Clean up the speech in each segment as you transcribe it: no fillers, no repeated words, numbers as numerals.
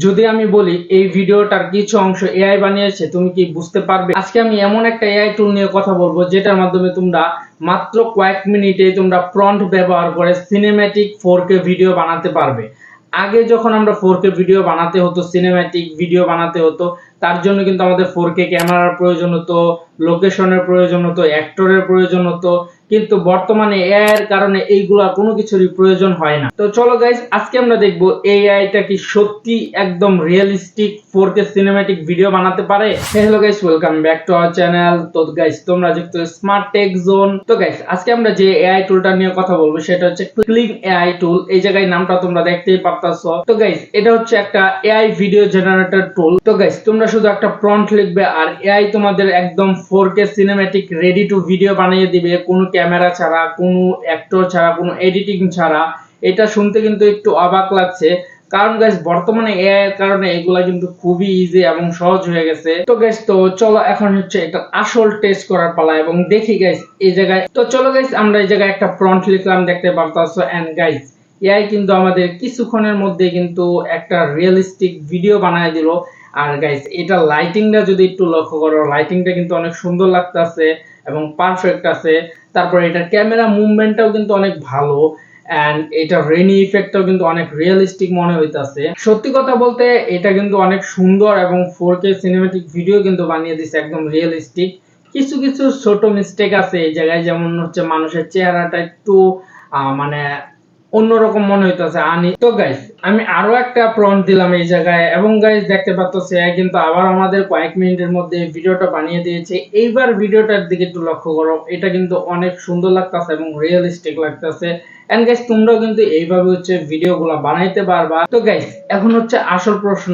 যদি আমি বলি এই ভিডিওটার কিছু অংশ এআই বানিয়েছে, তুমি কি বুঝতে পারবে? আজকে আমি এমন একটা এআই টুল নিয়ে কথা বলবো যেটার মাধ্যমে তোমরা মাত্র কয়েক মিনিটে তোমরা প্রম্পট ব্যবহার করে সিনেম্যাটিক 4K ভিডিও বানাতে পারবে। আগে যখন আমরা 4K ভিডিও বানাতে হতো, সিনেম্যাটিক ভিডিও বানাতে হতো, তার জন্য কিন্তু আমাদের 4K ক্যামেরার প্রয়োজন হতো, লোকেশনের প্রয়োজন হতো, অ্যাক্টরের প্রয়োজন হতো, কিন্তু বর্তমানে এআই এর কারণে এইগুলা কোনো কিছুরই প্রয়োজন হয় না। তো চলো গাইস, আজকে আমরা দেখবো এআইটা কি সত্যি একদম রিয়েলিস্টিক 4K সিনেম্যাটিক ভিডিও বানাতে পারে। Hello guys, welcome back to our channel. তো গাইস, তোমরা যুক্ত স্মার্ট টেক জোন। তো গাইস, আজকে আমরা যে এআই টুলটা নিয়ে কথা বলবো সেটা হচ্ছে ক্লিং এআই টুল। এই জায়গায় নামটা তোমরা দেখতেই পারতাছো। তো গাইস, এটা হচ্ছে একটা এআই ভিডিও জেনারেটর টুল। তো গাইস, তোমরা শুধু একটা প্রম্পট লিখবে আর এআই তোমাদের একদম 4K cinematic ready to video বানিয়ে দিবে, কোনো ক্যামেরা ছাড়া, কোনো অ্যাক্টর ছাড়া, কোনো এডিটিং ছাড়া। এটা শুনতে কিন্তু একটু অবাক লাগছে, কারণ গাইস বর্তমানে এআই এর কারণে এগুলা কিন্তু খুবই ইজি এবং সহজ হয়ে গেছে। তো গাইস, তো চলো এখন হচ্ছে এটা আসল টেস্ট করার পালা এবং দেখি গাইস এই জায়গায়। তো চলো গাইস, আমরা এই জায়গায় একটা প্রম্পট লিখলাম, দেখতে পারতাছো। এন্ড গাইস, এআই কিন্তু আমাদের কিছুক্ষণের মধ্যে কিন্তু একটা রিয়েলিস্টিক ভিডিও বানায় দিল। আর গাইস, এটা লাইটিংটা যদি একটু লক্ষ্য করো, লাইটিংটা কিন্তু অনেক সুন্দর লাগতেছে এবং পারফেক্ট আছে। তারপর এটার ক্যামেরা মুভমেন্টটাও কিন্তু অনেক ভালো, এন্ড এটা রেনি ইফেক্টটাও কিন্তু অনেক রিয়েলিস্টিক মনে হইতাছে। সত্যি কথা বলতে এটা কিন্তু অনেক সুন্দর এবং 4K সিনেম্যাটিক ভিডিও কিন্তু বানিয়ে দিছে একদম রিয়েলিস্টিক। কিছু কিছু ছোট মিস্টেক আছে এই জায়গায়, যেমন হচ্ছে মানুষের চেহারাটা একটু মানে অন্যরকম মনে হইতাছে আনি। তো গাইস, আমি আরো একটা প্রম্পট দিলাম এই জায়গায় এবং গাইস দেখতে পাচ্ছেন কিন্তু আবার আমাদের কয়েক মিনিটের মধ্যে ভিডিওটা বানিয়ে দিয়েছে। এইবার ভিডিওটার দিকে একটু লক্ষ্য করো, এটা কিন্তু অনেক সুন্দর লাগতেছে এবং রিয়েলিস্টিক লাগতেছে। এন্ড গাইস, তোমরাও কিন্তু এইভাবে হচ্ছে ভিডিওগুলো বানাইতে পারবা। তো গাইস, এখন হচ্ছে আসল প্রশ্ন,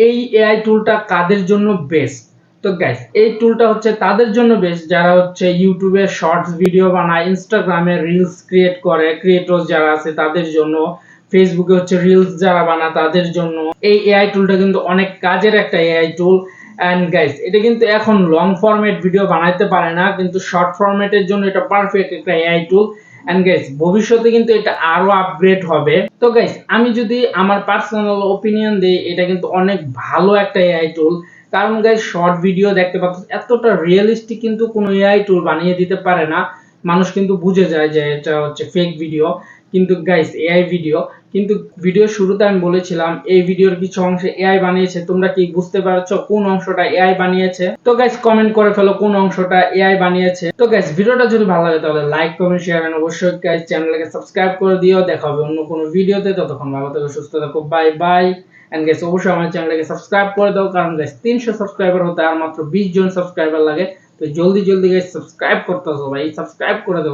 এই এআই টুলটা কাদের জন্য বেস্ট? তো গাইস, এই টুলটা হচ্ছে তাদের জন্য বেস্ট যারা হচ্ছে ইউটিউবে শর্টস ভিডিও বানায়, ইনস্টাগ্রামে রিলস ক্রিয়েট করে, ক্রিয়েটর যারা আছে তাদের জন্য, ফেসবুকে হচ্ছে রিলস যারা বানায় তাদের জন্য এই এআই টুলটা কিন্তু অনেক কাজের একটা এআই টুল। এন্ড গাইস, এটা কিন্তু এখন লং ফরম্যাট ভিডিও বানাইতে পারে না, কিন্তু শর্ট ফরম্যাটের জন্য এটা পারফেক্ট একটা এআই টুল। এন্ড গাইস, ভবিষ্যতে কিন্তু এটা আরো আপগ্রেড হবে। তো গাইস, আমি যদি আমার পার্সোনাল ওপিনিয়ন দেই, এটা কিন্তু অনেক ভালো একটা এআই টুল। কারণ গাইস, শর্ট ভিডিও দেখতে পাচ্ছ এতটা রিয়েলিস্টিক কিন্তু কোনো এআই টুল বানিয়ে দিতে পারে না। মানুষ কিন্তু বুঝে যায় যে এটা হচ্ছে ফেক ভিডিও, কিন্তু গাইস এআই ভিডিও। কিন্তু ভিডিও শুরুতে আমি বলেছিলাম এই ভিডিওর কিছু অংশে এআই বানিয়েছে। তোমরা কি বুঝতে পারছো কোন অংশটা এআই বানিয়েছে? তো গাইস, কমেন্ট করে ফেলো কোন অংশটা এআই বানিয়েছে। তো গাইস, ভিডিওটা যদি ভালো লাগে তাহলে লাইক, কমেন্ট, শেয়ার এন্ড অবশ্যই গাইস চ্যানেলকে সাবস্ক্রাইব করে দিও। দেখা হবে অন্য কোনো ভিডিওতে। ততক্ষণ ভালো থেকো, সুস্থ থাকো, বাই বাই। এন্ড গাইস, অবশ্যই আমার চ্যানেলকে সাবস্ক্রাইব করে দাও, কারণ গাইস 300 সাবস্ক্রাইবার হতে আর মাত্র 20 জন সাবস্ক্রাইবার লাগে। তো জলদি জলদি গাইস সাবস্ক্রাইব করতে হবে ভাই, সাবস্ক্রাইব করে দাও।